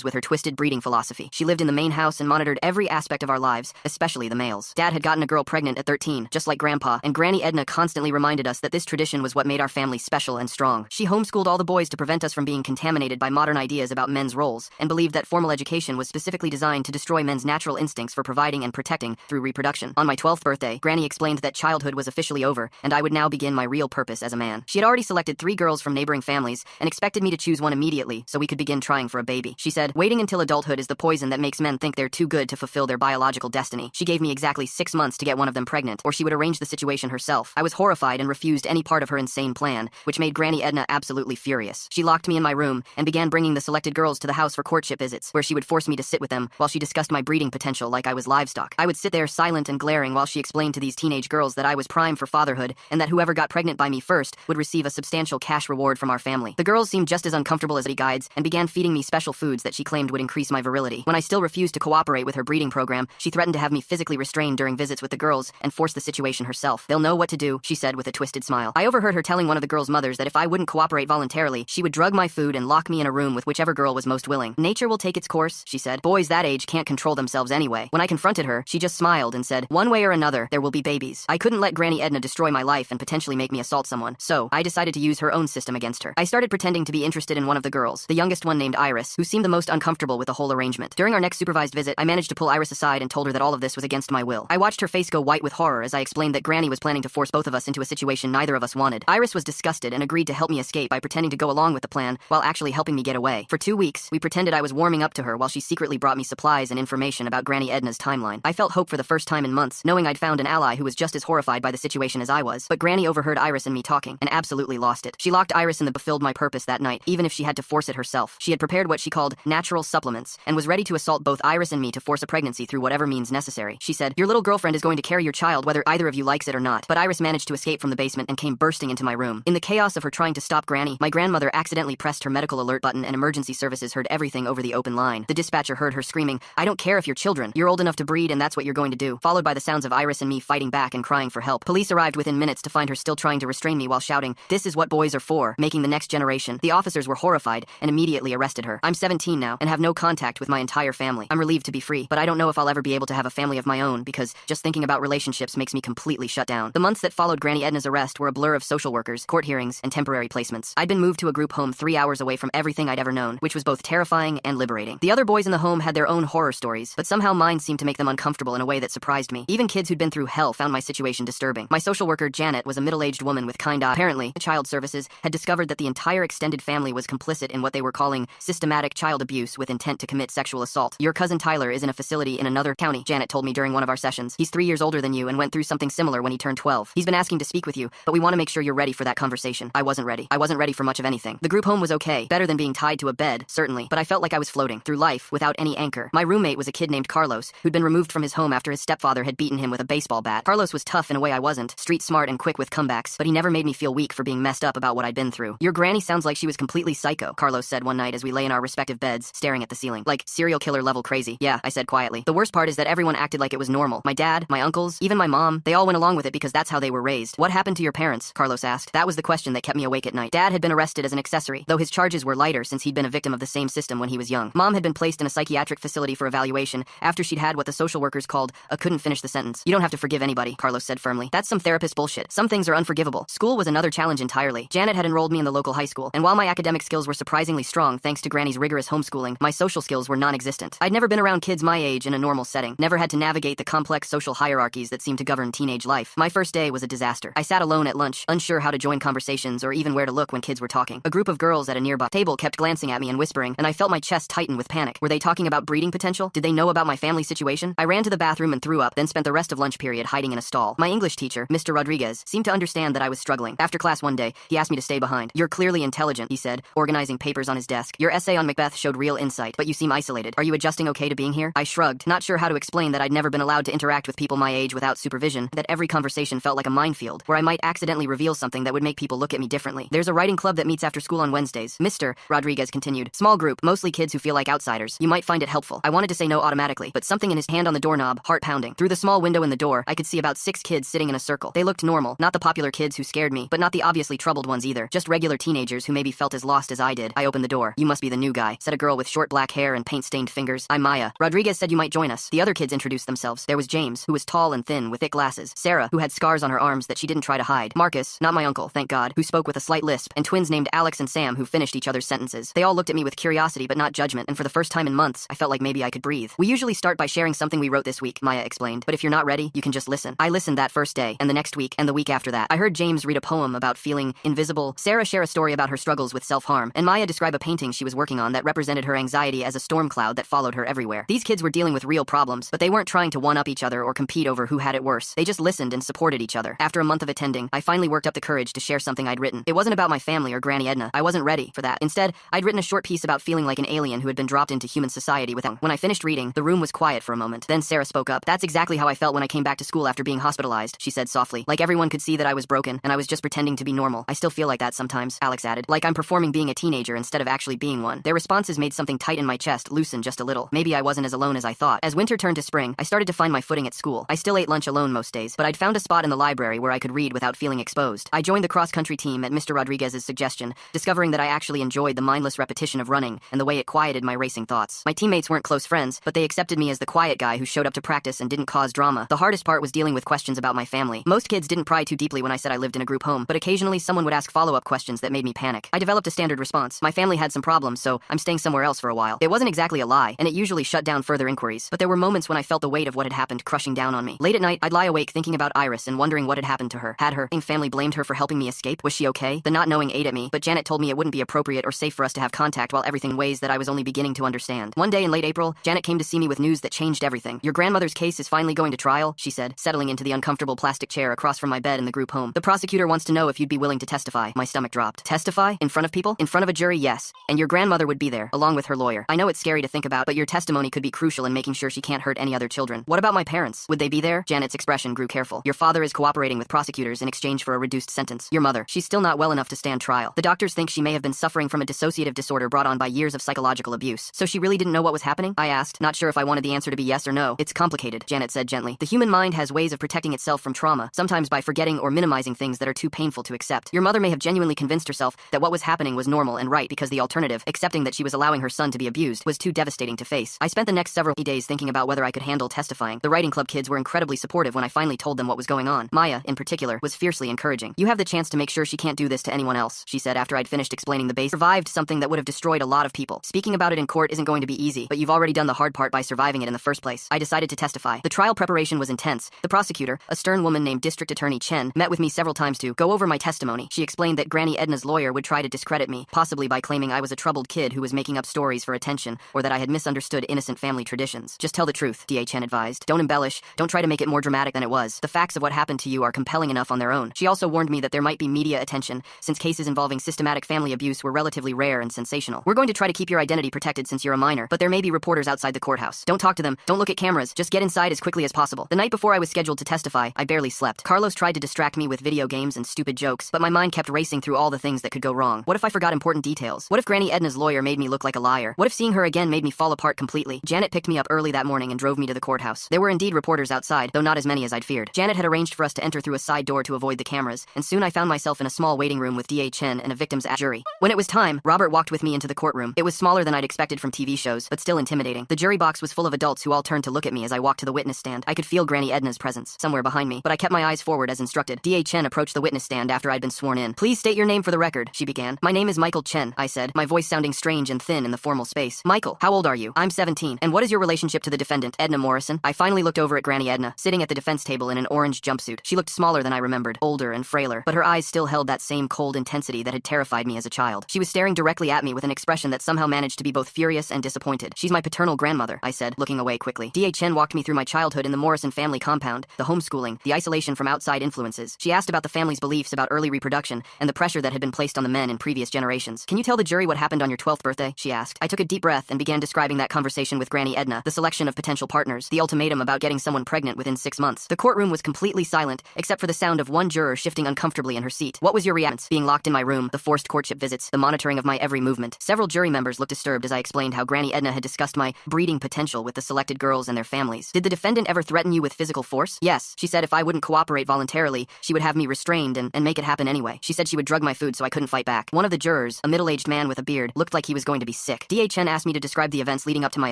with her twisted breeding philosophy. She lived in the main house and monitored every aspect of our lives, especially the males. Dad had gotten a girl pregnant at 13, just like Grandpa, and Granny Edna constantly reminded us that this tradition was what made our family special and strong. She homeschooled all the boys to prevent us from being contaminated by modern ideas about men's roles, and believed that formal education was specifically designed to destroy men's natural instincts for providing and protecting through reproduction. On my 12th birthday, Granny explained that childhood was officially over, and I would now begin my real purpose as a man. She had already selected 3 girls from neighboring families, and expected me to choose one immediately so we could begin trying for a baby. She said, waiting until adulthood is the poison that makes men think they're too good to fulfill their biological destiny. She gave me exactly 6 months to get one of them pregnant, or she would arrange the situation herself. I was horrified and refused any part of her insane plan, which made Granny Edna absolutely furious. She locked me in my room and began bringing the selected girls to the house for courtship visits, where she would force me to sit with them while she discussed my breeding potential like I was livestock. I would sit there silent and glaring while she explained to these teenage girls that I was prime for fatherhood and that whoever got pregnant by me first would receive a substantial cash reward from our family. The girls seemed just as uncomfortable as the guides and began feeding me special foods that she claimed would increase my virility. When I still refused to cooperate with her breeding program, she threatened to have me physically restrained during visits with the girls and force the situation herself. They'll know what to do, she said with a twisted smile. I overheard her telling one of the girls' mothers that if I wouldn't cooperate voluntarily, she would drug my food and lock me in a room with whichever girl was most willing. Nature will take its course, she said. Boys that age can't control themselves anyway. When I confronted her, she just smiled and said, one way or another, there will be babies. I couldn't let Granny Edna destroy my life and potentially make me assault someone, so I decided to use her own system against her. I started pretending to be interested in one of the girls, the youngest one named Iris, who seemed the most uncomfortable with the whole arrangement. During our next supervised visit, I managed to pull Iris aside and told her that all of this was against my will. I watched her face go white with horror as I explained that Granny was planning to force both of us into a situation neither of us wanted. Iris was disgusted and agreed to help me escape by pretending to go along with the plan while actually helping me get away. For 2 weeks, we pretended I was warming up to her while she secretly brought me supplies and information about Granny Edna's timeline. I felt hope for the first time in months, knowing I'd found an ally who was just as horrified by the situation as I was. But Granny overheard Iris and me talking and absolutely lost it. She locked Iris in the fulfilled my purpose that night, even if she had to force it herself. She had prepared what she called natural supplements and was ready to assault both Iris and me to force a pregnancy through whatever means necessary. She said, your little girlfriend is going to carry your child whether either of you likes it or not. But Iris managed to escape from the basement and came bursting into my room. In the chaos of her trying to stop Granny, my grandmother accidentally pressed her medical alert button and emergency services heard everything over the open line. The dispatcher heard her screaming, I don't care if you're children. You're old enough to breed and that's what you're going to do, followed by the sounds of Iris and me fighting back and crying for help. Police arrived within minutes to find her still trying to restrain me while shouting, this is what boys are for, making the next generation. The officers were horrified and immediately arrested her. I'm 17 now and have no contact with my entire family. I'm relieved to be free, but I don't know if I'll ever be able to have a family of my own because just thinking about relationships makes me completely shut down. The months that followed Granny Edna's arrest were a blur of social workers, court hearings, and temporary placements. I'd been moved to a group home 3 hours away from everything I'd ever known, which was both terrifying and liberating. The other boys in the home had their own horror stories, but somehow mine seemed to make them uncomfortable in a way that surprised me. Even kids who'd been through hell found my situation disturbing. My social worker, Janet, was a middle-aged woman with kind eyes. Apparently, Child Services had discovered that the entire extended family was complicit in what they were calling systematic child abuse with intent to commit sexual assault. Your cousin Tyler is in a facility in another county, Janet told me during one of our sessions. He's 3 years older than you and went through something similar when he turned 12. He's been asking to speak with you, but we want to make sure you're ready for that conversation. I wasn't ready. I wasn't ready for much of anything. The group home was okay, better than being tied to a bed, certainly, but I felt like I was floating through life without any anchor. My roommate was a kid named Carlos, who'd been removed from his home after his stepfather had beaten him with a baseball bat. Carlos was tough in a way I wasn't, street smart and quick with comebacks, but he never made me feel weak for being messed up about what I'd been through. Your granny sounds like she was completely psycho, Carlos said one night as we lay in our respective beds, staring at the ceiling. Like, serial killer level crazy. Yeah, I said quietly. The worst part is that everyone acted like it was normal. My dad, my uncles, even my mom, they all went along with it because that's how they were raised. What happened to your parents? Carlos asked. That was the question that kept me awake at night. Dad had been arrested as an accessory, though his charges were lighter since he'd been a victim of the same system when he was young. Mom had been placed in a psychiatric facility for evaluation after she'd had what the social workers called a couldn't finish the sentence. You don't have to forgive anybody, Carlos said firmly. That's some therapist bullshit. Some things are unforgivable. School was another challenge entirely. Janet had enrolled me in the local high school, and while my academic skills were surprisingly strong thanks to Granny's rigorous homeschooling, my social skills were non-existent. I'd never been around kids my age in a normal setting, never had to navigate the complex social hierarchies that seem to govern teenage life. My first day was a disaster. I sat alone at lunch, unsure how to join conversations or even where to look when kids were talking. A group of girls at a nearby table kept glancing at me and whispering, and I felt my chest tighten with panic. Were they talking about breeding potential? Did they know about my family situation? I ran to the bathroom and threw up, then spent the rest of lunch period hiding in a stall. My English teacher, Mr. Rodriguez, seemed to understand that I was struggling. After class one day, he asked me to stay behind. You're clearly intelligent, he said, organizing papers on his desk. Your essay on Macbeth showed real insight, but you seem isolated. Are you adjusting okay to being here? I shrugged, not sure how to explain that I'd never been allowed to interact with people my age without supervision, that every conversation felt like a minefield, where I might accidentally reveal something that would make people look at me differently. There's a writing club that meets after school on Wednesdays. Mr. Rodriguez continued. Small group, mostly kids who feel like outsiders. You might find it helpful. I wanted to say no automatically, but something in his hand on the doorknob, heart pounding. Through the small window in the door, I could see about 6 kids sitting in a circle. They looked normal, not the popular kids who scared me, but not the obviously troubled ones either. Just regular teenagers who maybe felt as lost as I did. I opened the door. You must be the new guy, said a girl girl with short black hair and paint-stained fingers. I'm Maya. Rodriguez said you might join us. The other kids introduced themselves. There was James, who was tall and thin with thick glasses. Sarah, who had scars on her arms that she didn't try to hide. Marcus, not my uncle, thank God, who spoke with a slight lisp, and twins named Alex and Sam who finished each other's sentences. They all looked at me with curiosity but not judgment, and for the first time in months, I felt like maybe I could breathe. We usually start by sharing something we wrote this week, Maya explained, but if you're not ready, you can just listen. I listened that first day, and the next week, and the week after that. I heard James read a poem about feeling invisible, Sarah share a story about her struggles with self-harm, and Maya describe a painting she was working on that represented her anxiety as a storm cloud that followed her everywhere. These kids were dealing with real problems, but they weren't trying to one-up each other or compete over who had it worse. They just listened and supported each other. After a month of attending, I finally worked up the courage to share something I'd written. It wasn't about my family or Granny Edna. I wasn't ready for that. Instead, I'd written a short piece about feeling like an alien who had been dropped into human society without. When I finished reading, the room was quiet for a moment. Then Sarah spoke up. That's exactly how I felt when I came back to school after being hospitalized, she said softly. Like everyone could see that I was broken, and I was just pretending to be normal. I still feel like that sometimes, Alex added. Like I'm performing being a teenager instead of actually being one. Their responses made something tight in my chest loosen just a little. Maybe I wasn't as alone as I thought. As winter turned to spring, I started to find my footing at school. I still ate lunch alone most days, but I'd found a spot in the library where I could read without feeling exposed. I joined the cross-country team at Mr. Rodriguez's suggestion, discovering that I actually enjoyed the mindless repetition of running and the way it quieted my racing thoughts. My teammates weren't close friends, but they accepted me as the quiet guy who showed up to practice and didn't cause drama. The hardest part was dealing with questions about my family. Most kids didn't pry too deeply when I said I lived in a group home, but occasionally someone would ask follow-up questions that made me panic. I developed a standard response. My family had some problems, so I'm staying somewhere else for a while. It wasn't exactly a lie, and it usually shut down further inquiries, but there were moments when I felt the weight of what had happened crushing down on me. Late at night, I'd lie awake thinking about Iris and wondering what had happened to her. Had her family blamed her for helping me escape? Was she okay? The not knowing ate at me, but Janet told me it wouldn't be appropriate or safe for us to have contact while everything in ways that I was only beginning to understand. One day in late April, Janet came to see me with news that changed everything. Your grandmother's case is finally going to trial, she said, settling into the uncomfortable plastic chair across from my bed in the group home. The prosecutor wants to know if you'd be willing to testify. My stomach dropped. Testify? In front of people? In front of a jury, yes. And your grandmother would be there, along with her lawyer. I know it's scary to think about, but your testimony could be crucial in making sure she can't hurt any other children. What about my parents? Would they be there? Janet's expression grew careful. Your father is cooperating with prosecutors in exchange for a reduced sentence. Your mother. She's still not well enough to stand trial. The doctors think she may have been suffering from a dissociative disorder brought on by years of psychological abuse. So she really didn't know what was happening? I asked, not sure if I wanted the answer to be yes or no. It's complicated, Janet said gently. The human mind has ways of protecting itself from trauma, sometimes by forgetting or minimizing things that are too painful to accept. Your mother may have genuinely convinced herself that what was happening was normal and right because the alternative, accepting that she was allowing her son to be abused, was too devastating to face. I spent the next several days thinking about whether I could handle testifying. The writing club kids were incredibly supportive when I finally told them what was going on. Maya, in particular, was fiercely encouraging. You have the chance to make sure she can't do this to anyone else, she said after I'd finished explaining the base. Survived something that would have destroyed a lot of people. Speaking about it in court isn't going to be easy, but you've already done the hard part by surviving it in the first place. I decided to testify. The trial preparation was intense. The prosecutor, a stern woman named District Attorney Chen, met with me several times to go over my testimony. She explained that Granny Edna's lawyer would try to discredit me, possibly by claiming I was a troubled kid who was making up stories for attention, or that I had misunderstood innocent family traditions. Just tell the truth, D.A. Chen advised. Don't embellish, don't try to make it more dramatic than it was. The facts of what happened to you are compelling enough on their own. She also warned me that there might be media attention, since cases involving systematic family abuse were relatively rare and sensational. We're going to try to keep your identity protected since you're a minor, but there may be reporters outside the courthouse. Don't talk to them, don't look at cameras, just get inside as quickly as possible. The night before I was scheduled to testify, I barely slept. Carlos tried to distract me with video games and stupid jokes, but my mind kept racing through all the things that could go wrong. What if I forgot important details? What if Granny Edna's lawyer made me look like a liar? What if seeing her again made me fall apart completely? Janet picked me up early that morning and drove me to the courthouse. There were indeed reporters outside, though not as many as I'd feared. Janet had arranged for us to enter through a side door to avoid the cameras, and soon I found myself in a small waiting room with D.A. Chen and a victim's jury. When it was time, Robert walked with me into the courtroom. It was smaller than I'd expected from TV shows, but still intimidating. The jury box was full of adults who all turned to look at me as I walked to the witness stand. I could feel Granny Edna's presence somewhere behind me, but I kept my eyes forward as instructed. D.A. Chen approached the witness stand after I'd been sworn in. Please state your name for the record, she began. My name is Michael Chen, I said, my voice sounding strange and thin in the formal space. Michael, how old are you? I'm 17. And what is your relationship to the defendant, Edna Morrison? I finally looked over at Granny Edna, sitting at the defense table in an orange jumpsuit. She looked smaller than I remembered, older and frailer, but her eyes still held that same cold intensity that had terrified me as a child. She was staring directly at me with an expression that somehow managed to be both furious and disappointed. She's my paternal grandmother, I said, looking away quickly. D.A. Chen walked me through my childhood in the Morrison family compound, the homeschooling, the isolation from outside influences. She asked about the family's beliefs about early reproduction and the pressure that had been placed on the men in previous generations. Can you tell the jury what happened on your 12th birthday? She asked. I took a deep breath and began describing that conversation with Granny Edna, the selection of potential partners, the ultimatum about getting someone pregnant within 6 months. The courtroom was completely silent, except for the sound of one juror shifting uncomfortably in her seat. What was your reaction? Being locked in my room, the forced courtship visits, the monitoring of my every movement. Several jury members looked disturbed as I explained how Granny Edna had discussed my breeding potential with the selected girls and their families. Did the defendant ever threaten you with physical force? Yes. She said if I wouldn't cooperate voluntarily, she would have me restrained and make it happen anyway. She said she would drug my food so I couldn't fight back. One of the jurors, a middle-aged man with a beard, looked like he was going to be sick. DHN asked me to describe the events leading up to my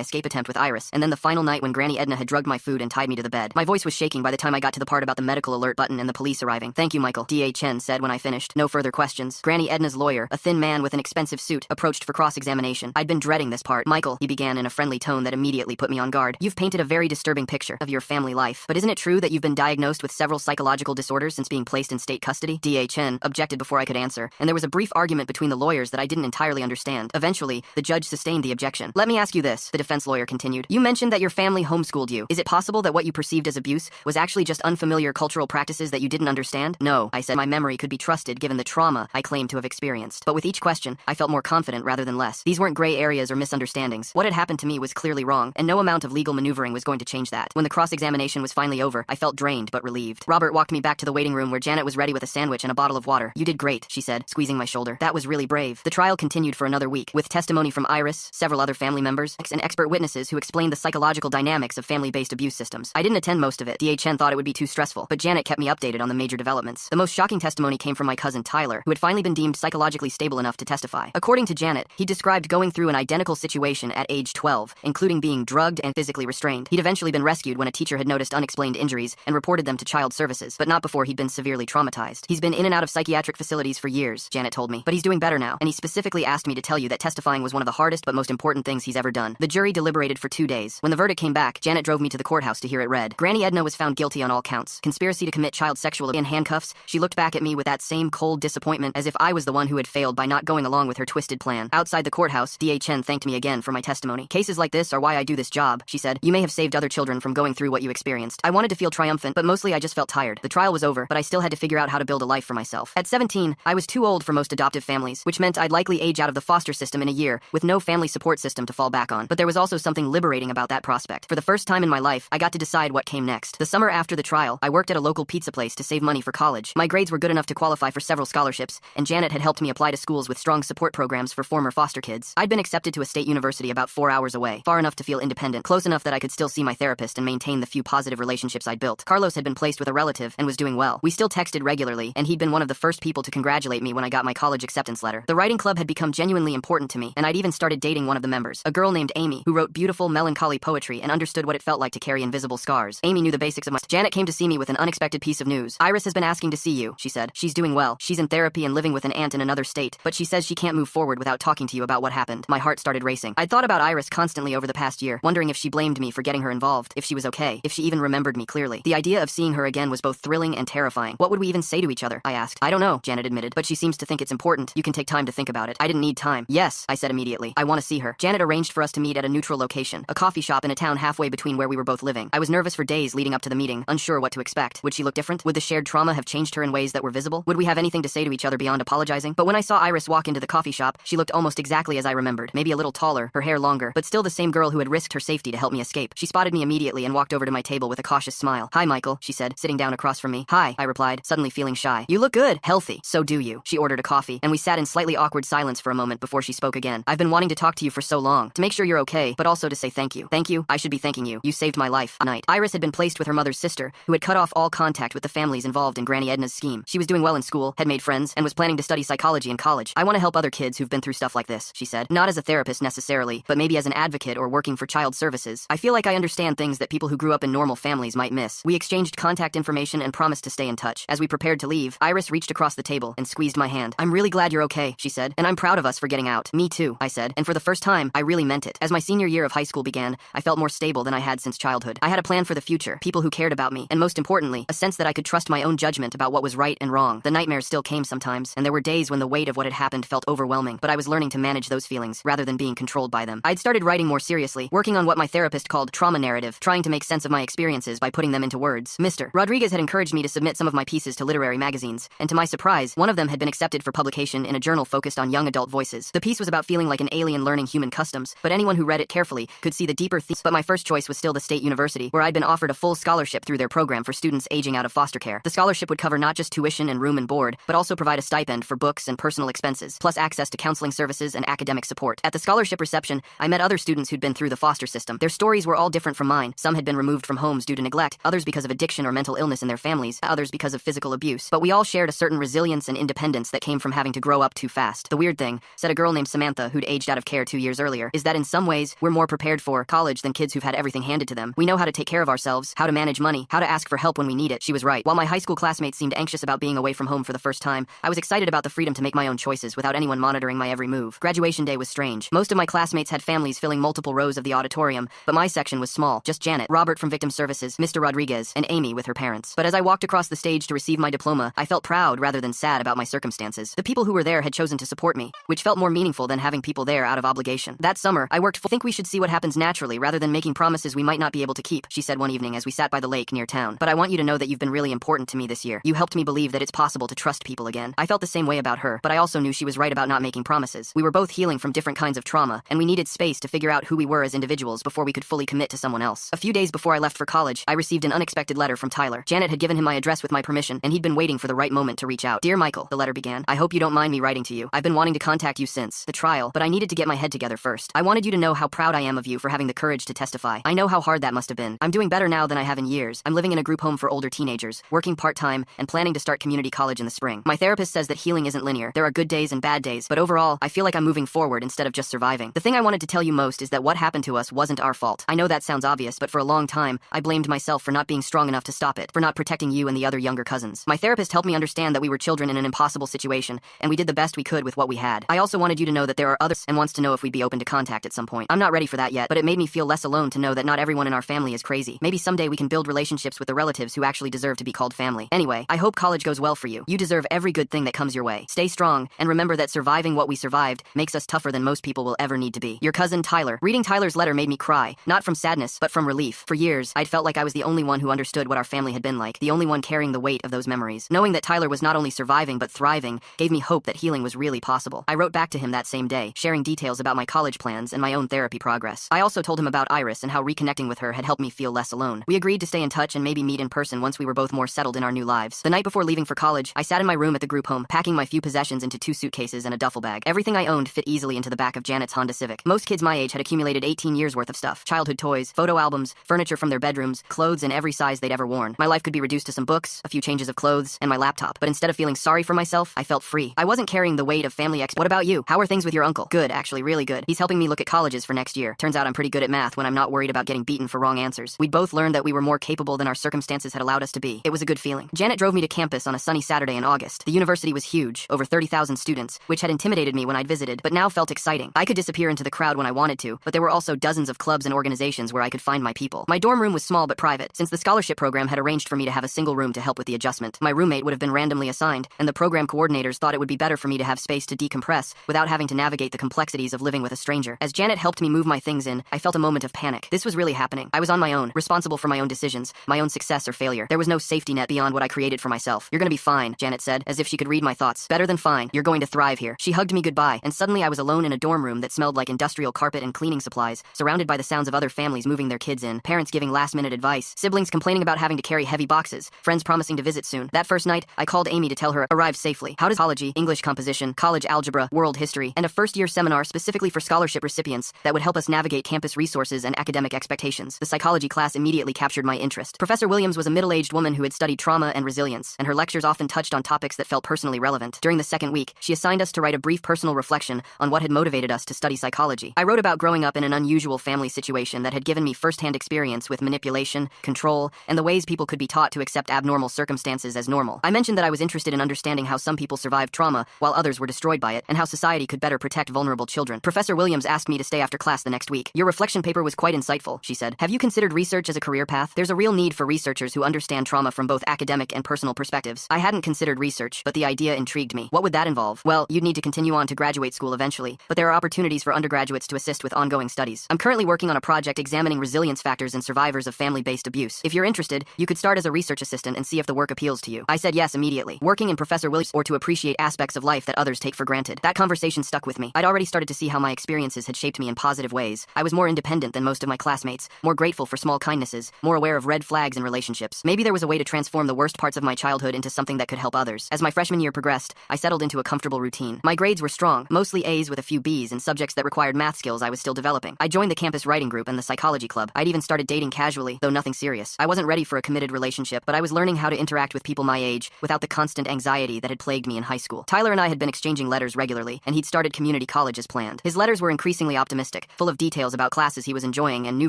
escape attempt with Iris, and then the final night when Granny Edna had drugged my food and tied me to the bed. My voice was shaking by the time I got to the part about the medical alert button and the police arriving. Thank you, Michael, DHN said when I finished. No further questions. Granny Edna's lawyer, a thin man with an expensive suit, approached for cross-examination. I'd been dreading this part. Michael, he began in a friendly tone that immediately put me on guard. You've painted a very disturbing picture of your family life. But isn't it true that you've been diagnosed with several psychological disorders since being placed in state custody? DHN objected before I could answer, and there was a brief argument between the lawyers that I didn't entirely understand. Eventually, the judge sustained the objection. Let me ask you this, the defense lawyer continued. You mentioned that your family homeschooled you. Is it possible that what you perceived as abuse was actually just unfamiliar cultural practices that you didn't understand? No, I said. My memory could be trusted given the trauma I claimed to have experienced. But with each question, I felt more confident rather than less. These weren't gray areas or misunderstandings. What had happened to me was clearly wrong, and no amount of legal maneuvering was going to change that. When the cross-examination was finally over, I felt drained but relieved. Robert walked me back to the waiting room where Janet was ready with a sandwich and a bottle of water. You did great, she said, squeezing my shoulder. That was really brave. The trial continued for another week, with testimony from Iris, several other family members, and expert witnesses who explained the psychological dynamics of family-based abuse systems. I didn't attend most of it. DHN thought it would be too stressful, but Janet kept me updated on the major developments. The most shocking testimony came from my cousin Tyler, who had finally been deemed psychologically stable enough to testify. According to Janet, he described going through an identical situation at age 12, including being drugged and physically restrained. He'd eventually been rescued when a teacher had noticed unexplained injuries and reported them to child services, but not before he'd been severely traumatized. He's been in and out of psychiatric facilities for years, Janet told me, but he's doing better now, and he specifically asked me to tell you that testifying was one of the hardest but most important things he's ever done. The jury deliberated for 2 days. When the verdict came back, Janet drove me to the courthouse to hear it read. Granny Edna was found guilty on all counts. Conspiracy to commit child sexual abuse. In handcuffs, she looked back at me with that same cold disappointment as if I was the one who had failed by not going along with her twisted plan. Outside the courthouse, DHN thanked me again for my testimony. Cases like this are why I do this job, she said. You may have saved other children from going through what you experienced. I wanted to feel triumphant, but mostly I just felt tired. The trial was over, but I still had to figure out how to build a life for myself. At 17, I was too old for most adoptive families, which meant I'd likely age out of the foster system in a year, with no family support system to fall back on. But there was also something liberating about that prospect. For the first time in my life, I got to decide what came next. The summer after the trial, I worked at a local pizza place to save money for college. My grades were good enough to qualify for several scholarships, and Janet had helped me apply to schools with strong support programs for former foster kids. I'd been accepted to a state university about 4 hours away, far enough to feel independent, close enough that I could still see my therapist and maintain the few positive relationships I'd built. Carlos had been placed with a relative and was doing well. We still texted regularly, and he'd been one of the first people to congratulate me when I got my college acceptance letter. The writing club had become genuinely important to me, and I'd even started dating one of the members, a girl named Amy, who wrote beautiful, melancholy poetry and understood what it felt like to carry invisible scars. Amy knew the basics of my... Janet came to see me with an unexpected piece of news. Iris has been asking to see you, she said. She's doing well. She's in therapy and living with an aunt in another state, but she says she can't move forward without talking to you about what happened. My heart started racing. I'd thought about Iris constantly over the past year, wondering if she blamed me for getting her involved, if she was okay, if she even remembered me clearly. The idea of seeing her again was both thrilling and terrifying. What would we even say to each other? I asked. I don't know, Janet admitted, but she seems to think it's important. You can take time to think about it. I didn't need time. Yes, I said immediately. I want to see her. Janet arranged for us to meet at a neutral location, a coffee shop in a town halfway between where we were both living. I was nervous for days leading up to the meeting, unsure what to expect. Would she look different? Would the shared trauma have changed her in ways that were visible? Would we have anything to say to each other beyond apologizing? But when I saw Iris walk into the coffee shop, she looked almost exactly as I remembered, maybe a little taller, her hair longer, but still the same girl who had risked her safety to help me escape. She spotted me immediately and walked over to my table with a cautious smile. Hi, Michael, she said, sitting down across from me. Hi, I replied, suddenly feeling shy. You look good. Healthy. So do you. She ordered a coffee, and we sat in slightly awkward silence for a moment before she spoke again. I've been wanting to talk to you for so long, to make sure you're okay, but also to say thank you. Thank you? I should be thanking you. You saved my life. Night. Iris had been placed with her mother's sister, who had cut off all contact with the families involved in Granny Edna's scheme. She was doing well in school, had made friends, and was planning to study psychology in college. I want to help other kids who've been through stuff like this, she said. Not as a therapist necessarily, but maybe as an advocate or working for child services. I feel like I understand things that people who grew up in normal families might miss. We exchanged contact information and promised to stay in touch. As we prepared to leave, Iris reached across the table and squeezed my hand. I'm really glad you're okay, she said, and I'm proud of us for getting out. Me too, I said, and for the first time, I really meant it. As my senior year of high school began, I felt more stable than I had since childhood. I had a plan for the future, people who cared about me, and most importantly, a sense that I could trust my own judgment about what was right and wrong. The nightmares still came sometimes, and there were days when the weight of what had happened felt overwhelming, but I was learning to manage those feelings rather than being controlled by them. I'd started writing more seriously, working on what my therapist called trauma narrative, trying to make sense of my experiences by putting them into words. Mr. Rodriguez had encouraged me to submit some of my pieces to literary magazines, and to my surprise, one of them had been accepted for publication in a journal focused on young adult voices. The piece was about feeling like an alien learning human customs, but anyone who read it carefully could see the deeper themes. But my first choice was still the state university, where I'd been offered a full scholarship through their program for students aging out of foster care. The scholarship would cover not just tuition and room and board, but also provide a stipend for books and personal expenses, plus access to counseling services and academic support. At the scholarship reception, I met other students who'd been through the foster system. Their stories were all different from mine. Some had been removed from homes due to neglect, others because of addiction or mental illness in their families, others because of physical abuse. But we all shared a certain resilience and independence that came from having to grow up too fast. The weird thing, said a girl named Samantha, who who'd aged out of care 2 years earlier, is that in some ways, we're more prepared for college than kids who've had everything handed to them. We know how to take care of ourselves, how to manage money, how to ask for help when we need it. She was right. While my high school classmates seemed anxious about being away from home for the first time, I was excited about the freedom to make my own choices without anyone monitoring my every move. Graduation day was strange. Most of my classmates had families filling multiple rows of the auditorium, but my section was small. Just Janet, Robert from Victim Services, Mr. Rodriguez, and Amy with her parents. But as I walked across the stage to receive my diploma, I felt proud rather than sad about my circumstances. The people who were there had chosen to support me, which felt more meaningful than having people there out of obligation. That summer, I worked think we should see what happens naturally rather than making promises we might not be able to keep, she said one evening as we sat by the lake near town. But I want you to know that you've been really important to me this year. You helped me believe that it's possible to trust people again. I felt the same way about her, but I also knew she was right about not making promises. We were both healing from different kinds of trauma, and we needed space to figure out who we were as individuals before we could fully commit to someone else. A few days before I left for college, I received an unexpected letter from Tyler. Janet had given him my address with my permission, and he'd been waiting for the right moment to reach out. Dear Michael, the letter began. I hope you don't mind me writing to you. I've been wanting to contact you since the trial, but I needed to get my head together first. I wanted you to know how proud I am of you for having the courage to testify. I know how hard that must have been. I'm doing better now than I have in years. I'm living in a group home for older teenagers, working part-time, and planning to start community college in the spring. My therapist says that healing isn't linear. There are good days and bad days, but overall, I feel like I'm moving forward instead of just surviving. The thing I wanted to tell you most is that what happened to us wasn't our fault. I know that sounds obvious, but for a long time, I blamed myself for not being strong enough to stop it, for not protecting you and the other younger cousins. My therapist helped me understand that we were children in an impossible situation, and we did the best we could with what we had. I also wanted you to know that there are others and wants to know if we'd be open to contact at some point. I'm not ready for that yet, but it made me feel less alone to know that not everyone in our family is crazy. Maybe someday we can build relationships with the relatives who actually deserve to be called family. Anyway, I hope college goes well for you. You deserve every good thing that comes your way. Stay strong, and remember that surviving what we survived makes us tougher than most people will ever need to be. Your cousin, Tyler. Reading Tyler's letter made me cry, not from sadness, but from relief. For years, I'd felt like I was the only one who understood what our family had been like, the only one carrying the weight of those memories. Knowing that Tyler was not only surviving but thriving gave me hope that healing was really possible. I wrote back to him that same day, sharing details about my college plans and my own therapy progress. I also told him about Iris and how reconnecting with her had helped me feel less alone. We agreed to stay in touch and maybe meet in person once we were both more settled in our new lives. The night before leaving for college, I sat in my room at the group home, packing my few possessions into 2 suitcases and a duffel bag. Everything I owned fit easily into the back of Janet's Honda Civic. Most kids my age had accumulated 18 years worth of stuff. Childhood toys, photo albums, furniture from their bedrooms, clothes in every size they'd ever worn. My life could be reduced to some books, a few changes of clothes, and my laptop. But instead of feeling sorry for myself, I felt free. I wasn't carrying the weight of family What about you? How are things with your uncle? Good, actually, really good. He's helping me look at colleges for next year. Turns out I'm pretty good at math when I'm not worried about getting beaten for wrong answers. We'd both learned that we were more capable than our circumstances had allowed us to be. It was a good feeling. Janet drove me to campus on a sunny Saturday in August. The university was huge, over 30,000 students, which had intimidated me when I'd visited, but now felt exciting. I could disappear into the crowd when I wanted to, but there were also dozens of clubs and organizations where I could find my people. My dorm room was small but private, since the scholarship program had arranged for me to have a single room to help with the adjustment. My roommate would have been randomly assigned, and the program coordinators thought it would be better for me to have space to decompress without having to navigate the complexities of living with a stranger. As Janet helped me move my things in, I felt a moment of panic. This was really happening. I was on my own, responsible for my own decisions, my own success or failure. There was no safety net beyond what I created for myself. You're gonna be fine, Janet said, as if she could read my thoughts. Better than fine. You're going to thrive here. She hugged me goodbye, and suddenly I was alone in a dorm room that smelled like industrial carpet and cleaning supplies, surrounded by the sounds of other families moving their kids in, parents giving last-minute advice, siblings complaining about having to carry heavy boxes, friends promising to visit soon. That first night, I called Amy to tell her arrived safely. How does psychology, English composition, college algebra, world history, and a first-year seminar specifically for scholarship recipients that would help us navigate campus resources and academic expectations. The psychology class immediately captured my interest. Professor Williams was a middle-aged woman who had studied trauma and resilience, and her lectures often touched on topics that felt personally relevant. During the second week, she assigned us to write a brief personal reflection on what had motivated us to study psychology. I wrote about growing up in an unusual family situation that had given me first-hand experience with manipulation, control, and the ways people could be taught to accept abnormal circumstances as normal. I mentioned that I was interested in understanding how some people survived trauma while others were destroyed by it, and how society could better protect vulnerable children. Professor Williams asked me to stay after class the next week. Your reflection paper was quite insightful, she said. Have you considered research as a career path? There's a real need for researchers who understand trauma from both academic and personal perspectives. I hadn't considered research, but the idea intrigued me. What would that involve? Well, you'd need to continue on to graduate school eventually, but there are opportunities for undergraduates to assist with ongoing studies. I'm currently working on a project examining resilience factors in survivors of family-based abuse. If you're interested, you could start as a research assistant and see if the work appeals to you. I said yes immediately. Working in Professor Williams or to appreciate aspects of life that others take for granted. That conversation stuck with me. I'd already started to see how my experiences had shaped me in positive ways. I was more independent than most of my classmates, more grateful for small kindnesses, more aware of red flags in relationships. Maybe there was a way to transform the worst parts of my childhood into something that could help others. As my freshman year progressed, I settled into a comfortable routine. My grades were strong, mostly A's with a few B's in subjects that required math skills I was still developing. I joined the campus writing group and the psychology club. I'd even started dating casually, though nothing serious. I wasn't ready for a committed relationship, but I was learning how to interact with people my age without the constant anxiety that had plagued me in high school. Tyler and I had been exchanging letters regularly, and he'd started community community college as planned. His letters were increasingly optimistic, full of details about classes he was enjoying and new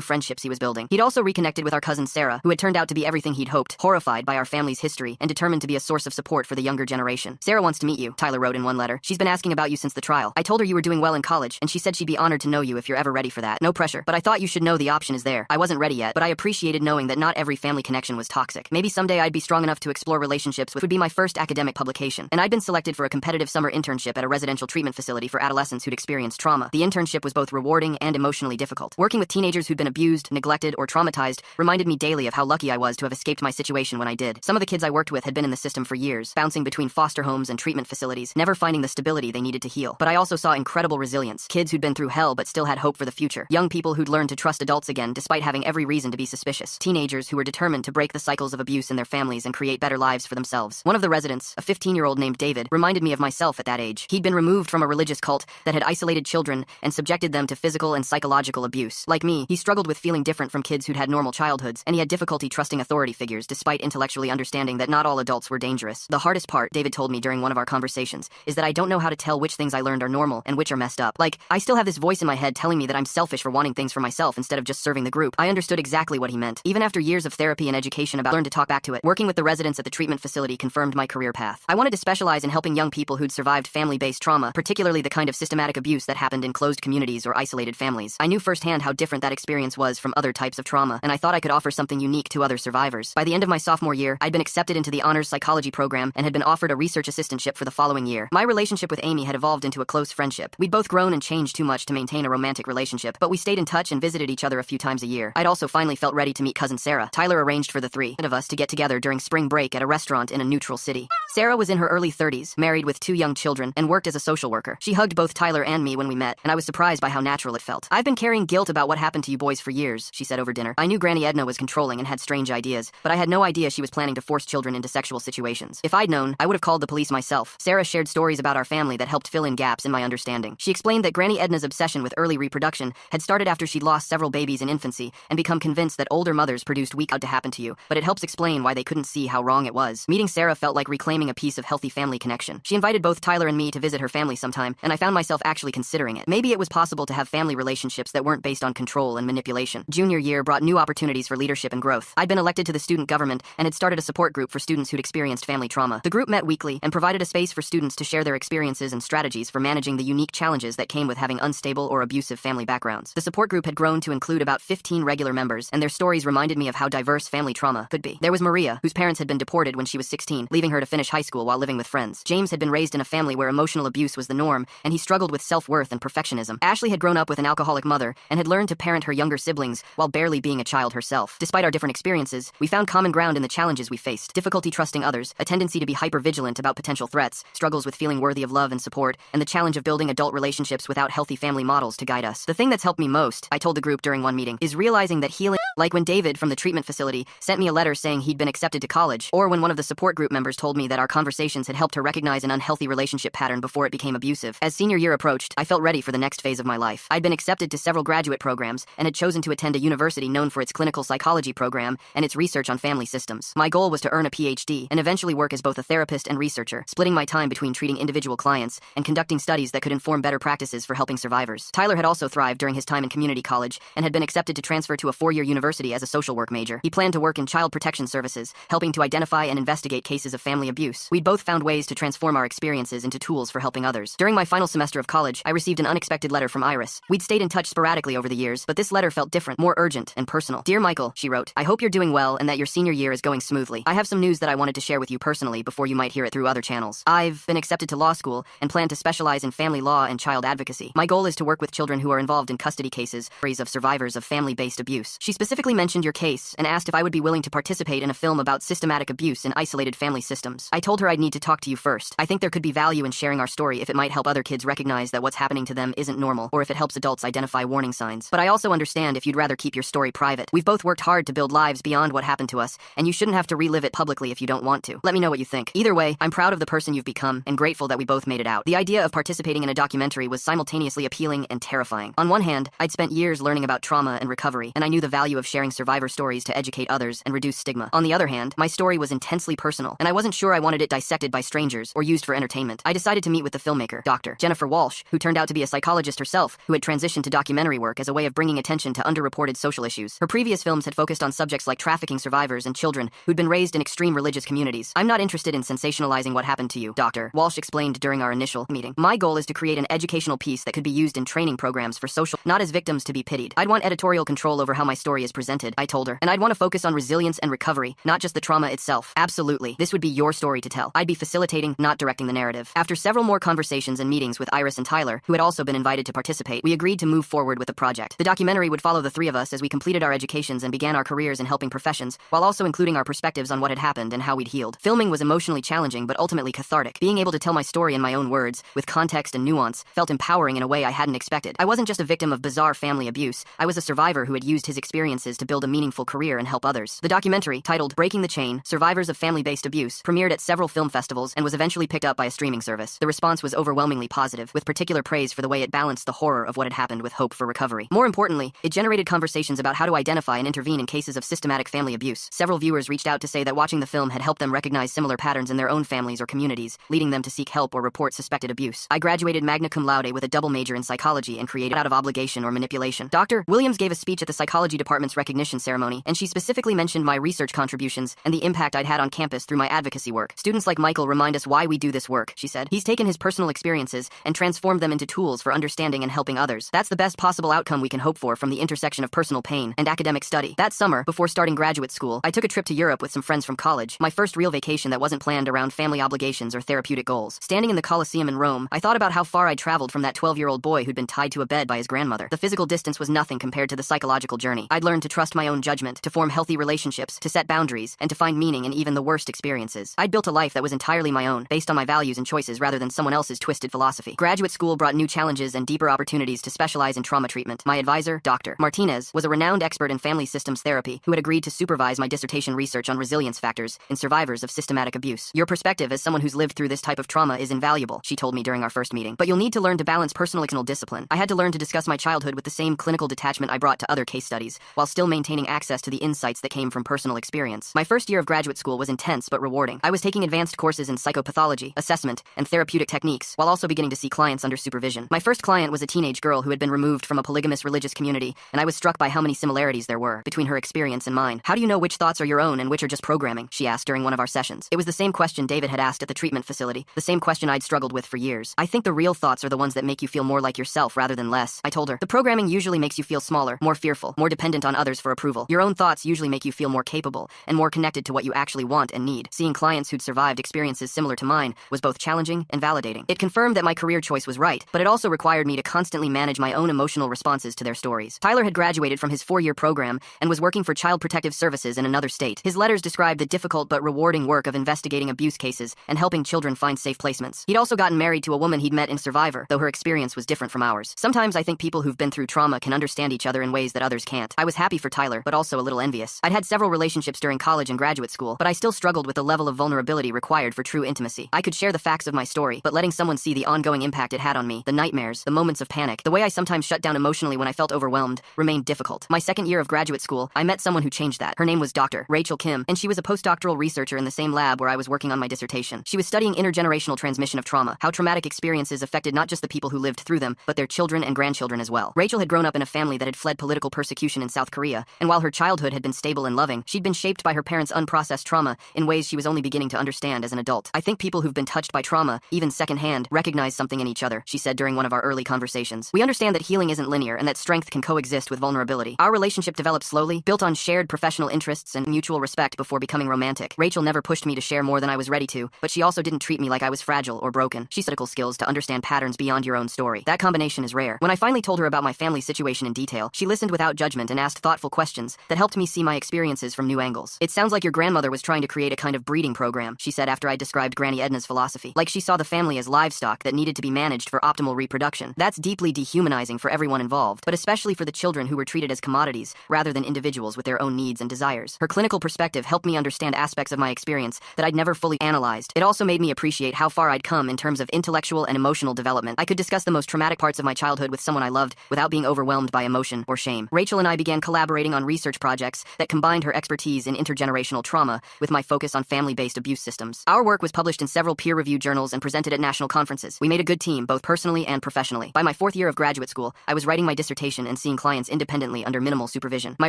friendships he was building. He'd also reconnected with our cousin Sarah, who had turned out to be everything he'd hoped, horrified by our family's history and determined to be a source of support for the younger generation. "Sarah wants to meet you," Tyler wrote in one letter. "She's been asking about you since the trial. I told her you were doing well in college, and she said she'd be honored to know you if you're ever ready for that. No pressure, but I thought you should know the option is there. I wasn't ready yet, but I appreciated knowing that not every family connection was toxic. Maybe someday I'd be strong enough to explore relationships, which would be my first academic publication." And I'd been selected for a competitive summer internship at a residential treatment facility for adolescents who'd experienced trauma. The internship was both rewarding and emotionally difficult. Working with teenagers who'd been abused, neglected, or traumatized reminded me daily of how lucky I was to have escaped my situation when I did. Some of the kids I worked with had been in the system for years, bouncing between foster homes and treatment facilities, never finding the stability they needed to heal. But I also saw incredible resilience. Kids who'd been through hell but still had hope for the future. Young people who'd learned to trust adults again despite having every reason to be suspicious. Teenagers who were determined to break the cycles of abuse in their families and create better lives for themselves. One of the residents, a 15-year-old named David, reminded me of myself at that age. He'd been removed from a religious cult that had isolated children and subjected them to physical and psychological abuse. Like me, he struggled with feeling different from kids who'd had normal childhoods, and he had difficulty trusting authority figures despite intellectually understanding that not all adults were dangerous. "The hardest part," David told me during one of our conversations, "is that I don't know how to tell which things I learned are normal and which are messed up. Like, I still have this voice in my head telling me that I'm selfish for wanting things for myself instead of just serving the group." I understood exactly what he meant. Even after years of therapy and education about learn to talk back to it, working with the residents at the treatment facility confirmed my career path. I wanted to specialize in helping young people who'd survived family-based trauma, particularly the kind of systematic abuse that happened in closed communities or isolated families. I knew firsthand how different that experience was from other types of trauma, and I thought I could offer something unique to other survivors. By the end of my sophomore year, I'd been accepted into the honors psychology program and had been offered a research assistantship for the following year. My relationship with Amy had evolved into a close friendship. We'd both grown and changed too much to maintain a romantic relationship, but we stayed in touch and visited each other a few times a year. I'd also finally felt ready to meet cousin Sarah. Tyler arranged for the three of us to get together during spring break at a restaurant in a neutral city. Sarah was in her early 30s, married with 2 young children, and worked as a social worker. She hugged both Tyler and me when we met, and I was surprised by how natural it felt. "I've been carrying guilt about what happened to you boys for years," she said over dinner. "I knew Granny Edna was controlling and had strange ideas, but I had no idea she was planning to force children into sexual situations. If I'd known, I would have called the police myself." Sarah shared stories about our family that helped fill in gaps in my understanding. She explained that Granny Edna's obsession with early reproduction had started after she'd lost several babies in infancy and become convinced that older mothers produced weak to happen to you, but it helps explain why they couldn't see how wrong it was. Meeting Sarah felt like reclaiming a piece of healthy family connection. She invited both Tyler and me to visit her family sometime, and I found myself actually considering it. Maybe it was possible to have family relationships that weren't based on control and manipulation. Junior year brought new opportunities for leadership and growth. I'd been elected to the student government and had started a support group for students who'd experienced family trauma. The group met weekly and provided a space for students to share their experiences and strategies for managing the unique challenges that came with having unstable or abusive family backgrounds. The support group had grown to include about 15 regular members, and their stories reminded me of how diverse family trauma could be. There was Maria, whose parents had been deported when she was 16, leaving her to finish high school while living with friends. James had been raised in a family where emotional abuse was the norm, and he struggled with self-worth and perfectionism. Ashley had grown up with an alcoholic mother and had learned to parent her younger siblings while barely being a child herself. Despite our different experiences, we found common ground in the challenges we faced: difficulty trusting others, a tendency to be hyper-vigilant about potential threats, struggles with feeling worthy of love and support, and the challenge of building adult relationships without healthy family models to guide us. "The thing that's helped me most," I told the group during one meeting, "is realizing that healing, like when David from the treatment facility sent me a letter saying he'd been accepted to college, or when one of the support group members told me that our conversations had helped her recognize an unhealthy relationship pattern before it became abusive. As senior year approached, I felt ready for the next phase of my life. I'd been accepted to several graduate programs and had chosen to attend a university known for its clinical psychology program and its research on family systems. My goal was to earn a PhD and eventually work as both a therapist and researcher, splitting my time between treating individual clients and conducting studies that could inform better practices for helping survivors. Tyler had also thrived during his time in community college and had been accepted to transfer to a 4-year university as a social work major. He planned to work in child protection services, helping to identify and investigate cases of family abuse. We'd both found ways to transform our experiences into tools for helping others. During my final semester of college, I received an unexpected letter from Iris. We'd stayed in touch sporadically over the years, but this letter felt different, more urgent and personal. "Dear Michael," she wrote, "I hope you're doing well and that your senior year is going smoothly. I have some news that I wanted to share with you personally before you might hear it through other channels. I've been accepted to law school and plan to specialize in family law and child advocacy. My goal is to work with children who are involved in custody cases, stories of survivors of family-based abuse." She specifically mentioned your case and asked if I would be willing to participate in a film about systematic abuse in isolated family systems. I told her I'd need to talk to you first. I think there could be value in sharing our story if it might help other kids recognize that what's happening to them isn't normal, or if it helps adults identify warning signs. But I also understand if you'd rather keep your story private. We've both worked hard to build lives beyond what happened to us, and you shouldn't have to relive it publicly if you don't want to. Let me know what you think. Either way, I'm proud of the person you've become and grateful that we both made it out. The idea of participating in a documentary was simultaneously appealing and terrifying. On one hand, I'd spent years learning about trauma and recovery, and I knew the value of sharing survivor stories to educate others and reduce stigma. On the other hand, my story was intensely personal, and I wasn't sure I wanted it dissected by strangers or used for entertainment. I decided to meet with the filmmaker, Dr. Jennifer Walsh, who turned out to be a psychologist herself who had transitioned to documentary work as a way of bringing attention to underreported social issues. Her previous films had focused on subjects like trafficking survivors and children who'd been raised in extreme religious communities. I'm not interested in sensationalizing what happened to you, Dr. Walsh explained during our initial meeting. My goal is to create an educational piece that could be used in training programs for social, not as victims to be pitied. I'd want editorial control over how my story is presented, I told her, and I'd want to focus on resilience and recovery, not just the trauma itself. Absolutely. This would be your story to tell. I'd be facilitating, not directing the narrative. After several more conversations and meetings with Iris and Tyler, who had also been invited to participate, we agreed to move forward with the project. The documentary would follow the three of us as we completed our educations and began our careers in helping professions, while also including our perspectives on what had happened and how we'd healed. Filming was emotionally challenging but ultimately cathartic. Being able to tell my story in my own words, with context and nuance, felt empowering in a way I hadn't expected. I wasn't just a victim of bizarre family abuse, I was a survivor who had used his experiences to build a meaningful career and help others. The documentary, titled Breaking the Chain: Survivors of Family-Based Abuse, premiered at several film festivals and was eventually picked up by a streaming service. The response was overwhelmingly positive, with particular praise for the way it balanced the horror of what had happened with hope for recovery. More importantly, it generated conversations about how to identify and intervene in cases of systematic family abuse. Several viewers reached out to say that watching the film had helped them recognize similar patterns in their own families or communities, leading them to seek help or report suspected abuse. I graduated magna cum laude with a double major in psychology and created out of obligation or manipulation. Dr. Williams gave a speech at the psychology department's recognition ceremony, and she specifically mentioned my research contributions and the impact I'd had on campus through my advocacy work. Students like Michael remind us why we do this work, she said. He's taken his personal experiences and transformed them into tools for understanding and helping others. That's the best possible outcome we can hope for from the intersection of personal pain and academic study. That summer, before starting graduate school, I took a trip to Europe with some friends from college, my first real vacation that wasn't planned around family obligations or therapeutic goals. Standing in the Colosseum in Rome, I thought about how far I'd traveled from that 12-year-old boy who'd been tied to a bed by his grandmother. The physical distance was nothing compared to the psychological journey. I'd learned to trust my own judgment, to form healthy relationships, to set boundaries, and to find meaning in even the worst experiences. I'd built a life that was entirely my own, based on my values and choices rather than someone else's twisted philosophy. Graduate school brought new challenges and deeper opportunities to specialize in trauma treatment. My advisor, Dr. Martinez, was a renowned expert in family systems therapy who had agreed to supervise my dissertation research on resilience factors in survivors of systematic abuse. Your perspective as someone who's lived through this type of trauma is invaluable, she told me during our first meeting. But you'll need to learn to balance personal and discipline. I had to learn to discuss my childhood with the same clinical detachment I brought to other case studies, while still maintaining access to the insights that came from personal experience. My first year of graduate school was intense but rewarding. I was taking advanced courses in psychopathology, assessment, and therapeutic techniques, while also beginning to see clients under supervision. My first client was a teenage girl who had been removed from a polygamous religious community, and I was struck by how many similarities there were between her experience and mine. How do you know which thoughts are your own and which are just programming? She asked during one of our sessions. It was the same question David had asked at the treatment facility, the same question I'd struggled with for years. I think the real thoughts are the ones that make you feel more like yourself rather than less, I told her. The programming usually makes you feel smaller, more fearful, more dependent on others for approval. Your own thoughts usually make you feel more capable and more connected to what you actually want and need. Seeing clients who'd survived experiences similar to mine was both challenging and validating. It confirmed that my career choice was right, but it also required me to constantly manage my own emotional responses to their stories. Tyler had graduated from his 4-year program and was working for Child Protective Services in another state. His letters described the difficult but rewarding work of investigating abuse cases and helping children find safe placements. He'd also gotten married to a woman he'd met in Survivor, though her experience was different from ours. Sometimes I think people who've been through trauma can understand each other in ways that others can't. I was happy for Tyler, but also a little envious. I'd had several relationships during college and graduate school, but I still struggled with the level of vulnerability required for true intimacy. I could share the facts of my story, but letting someone see the ongoing impact it had on me, the nightmares, the moments of panic, the way I sometimes shut down emotionally when I felt overwhelmed, remained difficult. My second year of graduate school, I met someone who changed that. Her name was Dr. Rachel Kim, and she was a postdoctoral researcher in the same lab where I was working on my dissertation. She was studying intergenerational transmission of trauma, how traumatic experiences affected not just the people who lived through them, but their children and grandchildren as well. Rachel had grown up in a family that had fled political persecution in South Korea, and while her childhood had been stable and loving, she'd been shaped by her parents' unprocessed trauma in ways she was only beginning to understand as an adult. I think people who've been touched by trauma, even secondhand, recognize something in each other, she said during one of our early conversations. We understand that healing isn't linear and that strength can coexist with vulnerability. Our relationship developed slowly, built on shared professional interests and mutual respect before becoming romantic. Rachel never pushed me to share more than I was ready to, but she also didn't treat me like I was fragile or broken. She had skills to understand patterns beyond your own story. That combination is rare. When I finally told her about my family situation in detail, she listened without judgment and asked thoughtful questions that helped me see my experiences from new angles. It sounds like your grandmother was trying to create a kind of breeding program, she said after I described Granny Edna's philosophy. Like she saw the family as livestock that needed to be managed for optimal reproduction. That's deeply dehumanizing for everyone involved, but especially for the children who were treated as commodities rather than individuals with their own needs and desires. Her clinical perspective helped me understand aspects of my experience that I'd never fully analyzed. It also made me appreciate how far I'd come in terms of intellectual and emotional development. I could discuss the most traumatic parts of my childhood with someone I loved without being overwhelmed by emotion or shame. Rachel and I began collaborating on research projects that combined her expertise in intergenerational trauma with my focus on family-based abuse systems. Our work was published in several peer-reviewed journals and presented at national conferences. We made a good team, both personally and professionally. By my 4th year of graduate school, I was writing my dissertation and seeing clients independently under minimal supervision. My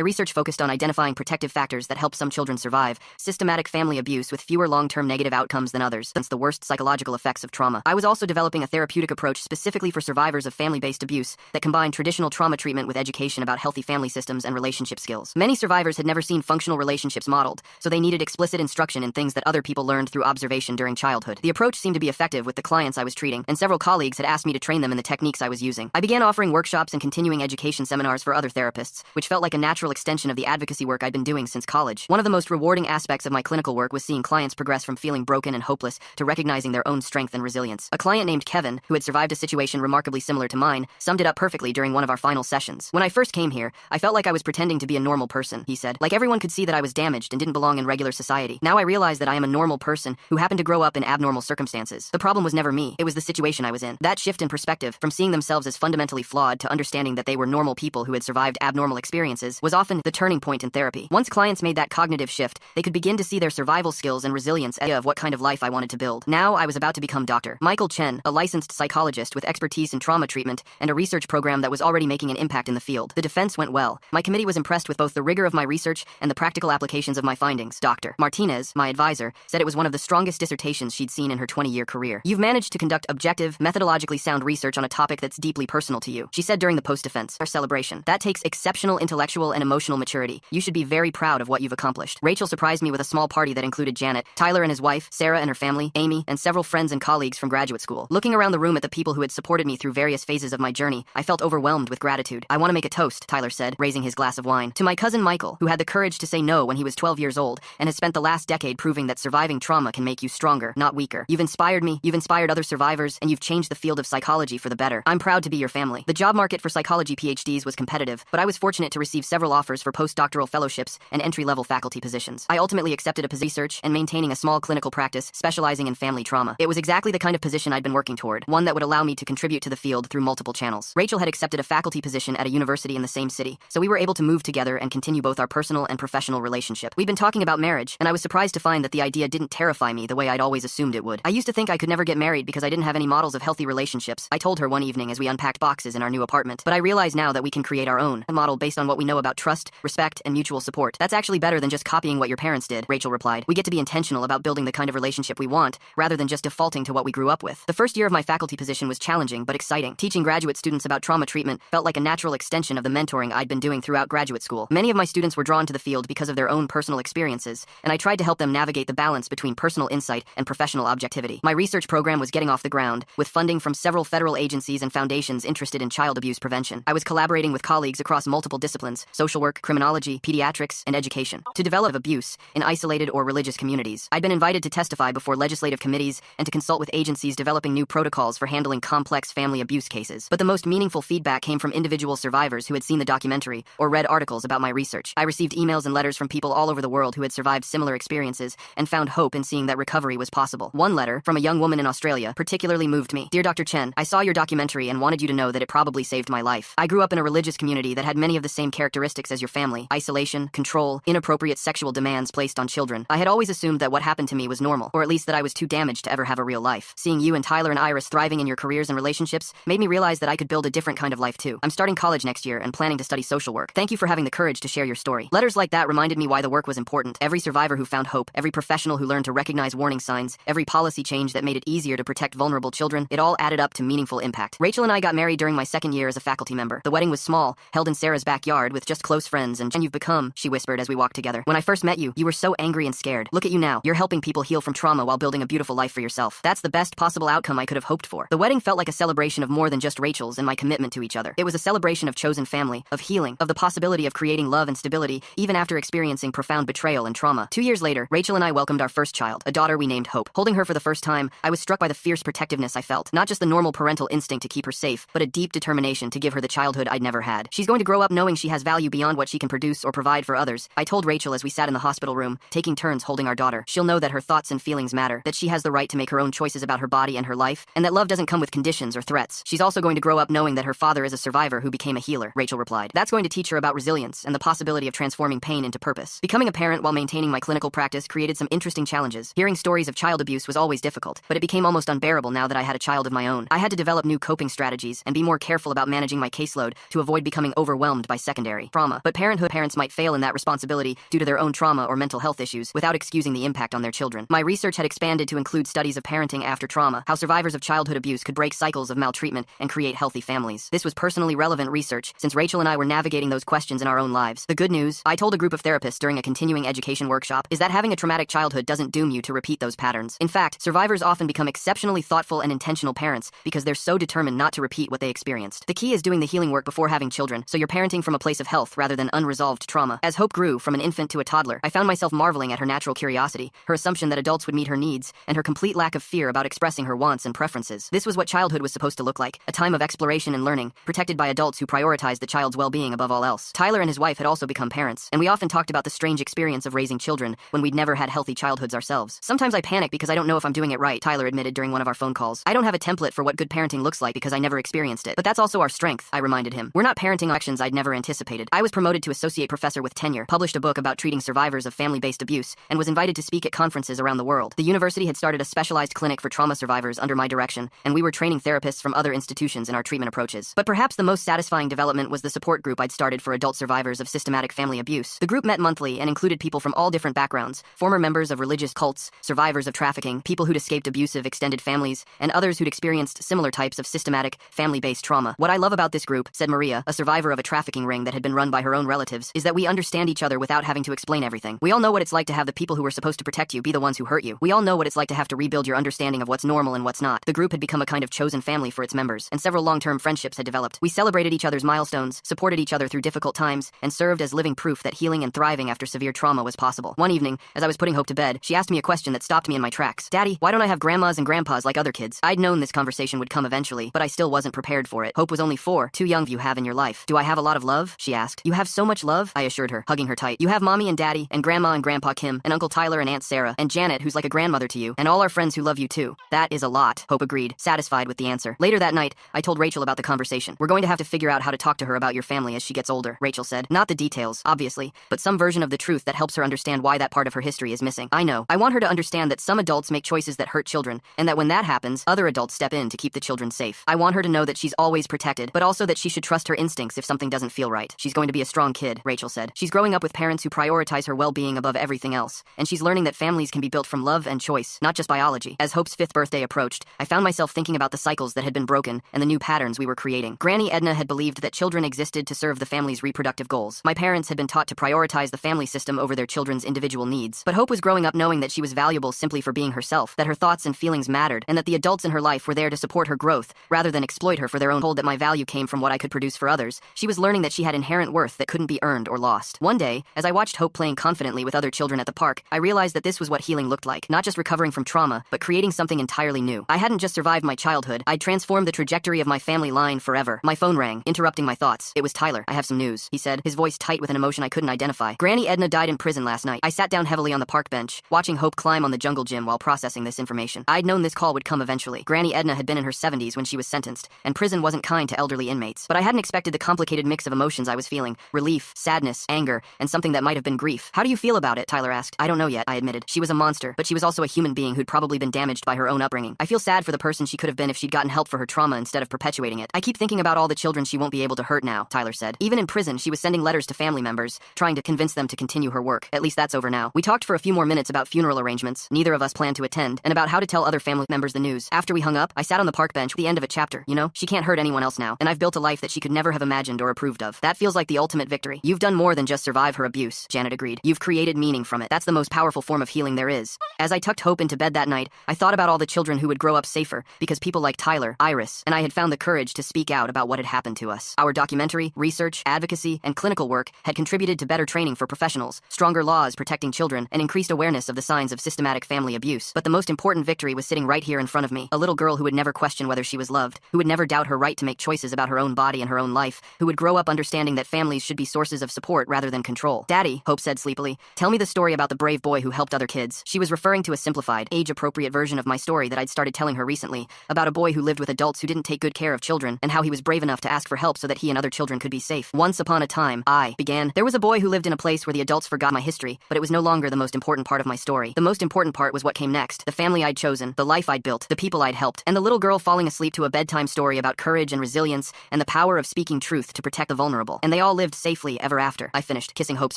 research focused on identifying protective factors that help some children survive systematic family abuse with fewer long-term negative outcomes than others, since the worst psychological effects of trauma. I was also developing a therapeutic approach specifically for survivors of family-based abuse that combined traditional trauma treatment with education about healthy family systems and relationship skills. Many survivors had never seen functional relationships modeled, so they needed explicit instruction in things that other people learned through observation during childhood. The approach seemed to be effective with the clients I was treating, and several colleagues had asked me to train them in the techniques I was using. I began offering workshops and continuing education seminars for other therapists, which felt like a natural extension of the advocacy work I'd been doing since college. One of the most rewarding aspects of my clinical work was seeing clients progress from feeling broken and hopeless to recognizing their own strength and resilience. A client named Kevin, who had survived a situation remarkably similar to mine, summed it up perfectly during one of our final sessions. "When I first came here, I felt like I was pretending to be a normal person," he said. "Like everyone could see that I was damaged and didn't belong in regular society. Now I realize that I am a normal person who happened to grow up in abnormal circumstances. The problem was never me, it was the situation I was in." That shift in perspective, from seeing themselves as fundamentally flawed to understanding that they were normal people who had survived abnormal experiences, was often the turning point in therapy. Once clients made that cognitive shift, they could begin to see their survival skills and resilience of what kind of life I wanted to build. Now I was about to become Dr. Michael Chen, a licensed psychologist with expertise in trauma treatment and a research program that was already making an impact in the field. The defense went well. My committee was impressed with both the rigor of my research and the practical applications of my findings. Dr. Martinez, my advisor, said it was one of the strongest dissertations she'd seen in her 20-year career. "You've managed to conduct objective, methodologically sound research on a topic that's deeply personal to you," she said during the post-defense celebration. "That takes exceptional intellectual and emotional maturity. You should be very proud of what you've accomplished." Rachel surprised me with a small party that included Janet, Tyler and his wife, Sarah and her family, Amy, and several friends and colleagues from graduate school. Looking around the room at the people who had supported me through various phases of my journey, I felt overwhelmed with gratitude. "I want to make a toast," Tyler said, raising his glass of wine, "to my cousin Michael, who had the courage to say no when he was 12 years old and has spent the last decade proving that surviving trauma can make you stronger, not weaker. You've inspired me, you've inspired other survivors, and you've changed the field of psychology for the better. I'm proud to be your family." The job market for psychology PhDs was competitive, but I was fortunate to receive several offers for postdoctoral fellowships and entry-level faculty positions. I ultimately accepted a position research and maintaining a small clinical practice specializing in family trauma. It was exactly the kind of position I'd been working toward, one that would allow me to contribute to the field through multiple channels. Rachel had accepted a faculty position at a university in the same city, so we were able to move together and continue both our personal and professional relationship. We'd been talking about marriage, and I was surprised to find that the idea didn't terrify me the way I'd always assumed it would. I used to think I could never get married because I didn't have any models of healthy relationships, I told her one evening as we unpacked boxes in our new apartment. But I realize now that we can create our own model based on what we know about trust, respect, and mutual support. That's actually better than just copying what your parents did, Rachel replied. We get to be intentional about building the kind of relationship we want, rather than just defaulting to what we grew up with. The first year of my faculty position was challenging but exciting. Teaching graduate students about trauma treatment felt like a natural extension of the mentoring I'd been doing throughout graduate school. Many of my students were drawn to the field because of their own personal experiences, and I tried to help them navigate the balance between personal insight and professional objectivity. My research program was getting off the ground, with funding from several federal agencies and foundations interested in child abuse prevention. I was collaborating with colleagues across multiple disciplines, social work, criminology, pediatrics, and education, to develop abuse in isolated or religious communities. I'd been invited to testify before legislative committees and to consult with agencies developing new protocols for handling complex family abuse cases. But the most meaningful feedback came from individual survivors who had seen the documentary or read articles about my research. I received emails and letters from people all over the world who had survived similar experiences and found hope in seeing that recovery was possible. One letter, from a young woman in Australia, particularly moved me. "Dear Dr. Chen, I saw your documentary and wanted you to know that it probably saved my life. I grew up in a religious community that had many of the same characteristics as your family: isolation, control, inappropriate sexual demands placed on children. I had always assumed that what happened to me was normal, or at least that I was too damaged to ever have a real life. Seeing you and Tyler and Iris thriving in your careers and relationships made me realize that I could build a different kind of life too. I'm starting college next year and planning to study social work. Thank you for having the courage to share your story." Letters like that reminded me why the work was important. Every survivor who found hope, every professional who learned to recognize warning signs, every policy change that made it easier to protect vulnerable children, it all added up to meaningful impact. Rachel and I got married during my second year as a faculty member. The wedding was small, held in Sarah's backyard with just close friends, and you've become, she whispered as we walked together. "When I first met you, you were so angry and scared. Look at you now. You're helping people heal from trauma while building a beautiful life for yourself. That's the best possible outcome I could have hoped for." The wedding felt like a celebration of more than just Rachel's and my commitment to each other. It was a celebration of chosen family, of healing, of the possibility of creating love and stability even after experiencing profound betrayal and trauma. 2 years later, Rachel and I welcomed our first child, a daughter we named Hope. Holding her for the first time, I was struck by the fierce protectiveness I felt. Not just the normal parental instinct to keep her safe, but a deep determination to give her the childhood I'd never had. She's going to grow up knowing she has value beyond what she can produce or provide for others, I told Rachel as we sat in the hospital room, taking turns holding our daughter. She'll know that her thoughts and feelings matter, that she has the right to make her own choices about her body and her life, and that love doesn't come with conditions or threats. She's also going to grow up knowing that her father is a survivor who became a healer, Rachel replied. That's going to teach her her about resilience and the possibility of transforming pain into purpose. Becoming a parent while maintaining my clinical practice created some interesting challenges. Hearing stories of child abuse was always difficult, but it became almost unbearable now that I had a child of my own. I had to develop new coping strategies and be more careful about managing my caseload to avoid becoming overwhelmed by secondary trauma. But parents might fail in that responsibility due to their own trauma or mental health issues without excusing the impact on their children. My research had expanded to include studies of parenting after trauma, how survivors of childhood abuse could break cycles of maltreatment and create healthy families. This was personally relevant research since Rachel and I were navigating those questions in our own lives. The good news, I told a group of therapists during a continuing education workshop, is that having a traumatic childhood doesn't doom you to repeat those patterns. In fact, survivors often become exceptionally thoughtful and intentional parents because they're so determined not to repeat what they experienced. The key is doing the healing work before having children, so you're parenting from a place of health rather than unresolved trauma. As Hope grew from an infant to a toddler, I found myself marveling at her natural curiosity, her assumption that adults would meet her needs, and her complete lack of fear about expressing her wants and preferences. This was what childhood was supposed to look like, a time of exploration and learning, protected by adults who prioritized the child's well-being above all else. Tyler and his wife had also become parents, and we often talked about the strange experience of raising children when we'd never had healthy childhoods ourselves. Sometimes I panic because I don't know if I'm doing it right, Tyler admitted during one of our phone calls. I don't have a template for what good parenting looks like because I never experienced it. But that's also our strength, I reminded him. We're not parenting actions I'd never anticipated. I was promoted to associate professor with tenure, published a book about treating survivors of family-based abuse, and was invited to speak at conferences around the world. The university had started a specialized clinic for trauma survivors under my direction, and we were training therapists from other institutions in our treatment approaches. But perhaps the most satisfying development was the support group I'd started for adult survivors of systematic family abuse. The group met monthly and included people from all different backgrounds, former members of religious cults, survivors of trafficking, people who'd escaped abusive extended families, and others who'd experienced similar types of systematic, family-based trauma. What I love about this group, said Maria, a survivor of a trafficking ring that had been run by her own relatives, is that we understand each other without having to explain everything. We all know what it's like to have the people who were supposed to protect you be the ones who hurt you. We all know what it's like to have to rebuild your understanding of what's normal and what's not. The group had become a kind of chosen family for its members, and several long-term friendships had developed. We celebrated each other's milestones, supported each other through difficult times, and served as living proof that healing and thriving after severe trauma was possible. One evening, as I was putting Hope to bed, she asked me a question that stopped me in my tracks. Daddy, why don't I have grandmas and grandpas like other kids? I'd known this conversation would come eventually, but I still wasn't prepared for it. Hope was only 4, too young. You have in your life. Do I have a lot of love? She asked. You have so much love, I assured her, hugging her tight. You have mommy and daddy, and grandma and grandpa Kim, and Uncle Tyler and Aunt Sarah, and Janet, who's like a grandmother to you, and all our friends who love you too. That is a lot, Hope agreed, satisfied with the answer. Later that night, I told Rachel about the conversation. We're going to have to figure out how to talk to her about your family as she gets older, Rachel said. Not the details, obviously, but some version of the truth that helps her understand why that part of her history is missing. I know. I want her to understand that some adults make choices that hurt children, and that when that happens, other adults step in to keep the children safe. I want her to know that she's always protected, but also that she should trust her instincts if something doesn't feel right. She's going to be a strong kid, Rachel said. She's growing up with parents who prioritize her well-being above everything else, and she's learning that families can be built from love and choice, not just biology. As Hope's 5th birthday approached, I found myself thinking about the cycles that had been broken and the new patterns we were creating. Granny Edna had believed that children existed to serve the family's reproductive goals. My parents had been taught to prioritize the family system over their children's individual needs. But Hope was growing up knowing that she was valuable simply for being herself, that her thoughts and feelings mattered, and that the adults in her life were there to support her growth, rather than exploit her for their own. Told that my value came from what I could produce for others, she was learning that she had inherent worth that couldn't be earned or lost. One day, as I watched Hope playing confidently with other children at the park, I realized that this was what healing looked like. Not just recovering from trauma, but creating something entirely new. I hadn't just survived my childhood, I'd transformed the trajectory of my family line forever. My phone rang, interrupting my thoughts. It was Tyler. I have some news, he said, his voice tight with an emotion I couldn't identify. Granny Edna died in prison last night. I sat down heavily on the park bench, watching Hope climb on the jungle gym while processing this information. I'd known this call would come eventually. Granny Edna had been in her 70s when she was sentenced, and prison wasn't kind to elderly inmates. But I hadn't expected the complicated mix of emotions I was feeling. Relief, sadness, anger, and something that might have been grief. How do you feel about it? Tyler asked. I don't know yet, I admitted. She was a monster, but she was also a human being who'd probably been damaged by her own upbringing. I feel sad for the person she could have been if she'd gotten help for her trauma instead of perpetuating it. I keep thinking about all the children she won't be able to hurt now, Tyler said. Even in prison, she was sending letters to family members, trying to convince them to continue her work. At least that's over now. We talked for a few more minutes about funeral arrangements, neither of us planned to attend, and about how to tell other family members the news. After we hung up, I sat on the park bench, the end of a chapter. You know, she can't hurt anyone else now, and I've built a life that she could never have imagined or approved of. That feels like the ultimate victory. You've done more than just survive her abuse, Janet agreed. You've created meaning from it. That's the most powerful form of healing there is. As I tucked Hope into bed that night, I thought about all the children who would grow up safer, because people like Tyler, Iris, and I had found the courage to speak out about what had happened to us. Our documentary, research, advocacy, and clinical work had contributed to better training for professionals, stronger laws protecting children, and increased awareness of the signs of systematic family abuse. But the most important victory was sitting right here in front of me, a little girl who would never question whether she was loved, who would never doubt her right to make choices about her own body and her own life, who would grow up understanding that families should be sources of support rather than control. Daddy, Hope said sleepily, tell me the story about the brave boy who helped other kids. She was referring to a simplified, age-appropriate version of my story that I'd started telling her recently, about a boy who lived with adults who didn't take good care of children, and how he was brave enough to ask for help so that he and other children could be safe. Once upon a time, I began. There was a boy who lived in a place where the adults forgot my history, but it was no longer the most important part of my story. The most important part was what came next. The family I'd chosen, the life I'd built, the people I'd helped, and the little girl falling asleep to a bedtime story about courage and resilience and the power of speaking truth to protect the vulnerable. And they all lived safely ever after. I finished, kissing Hope's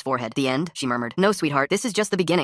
forehead. The end? She murmured. No, sweetheart, this is just the beginning.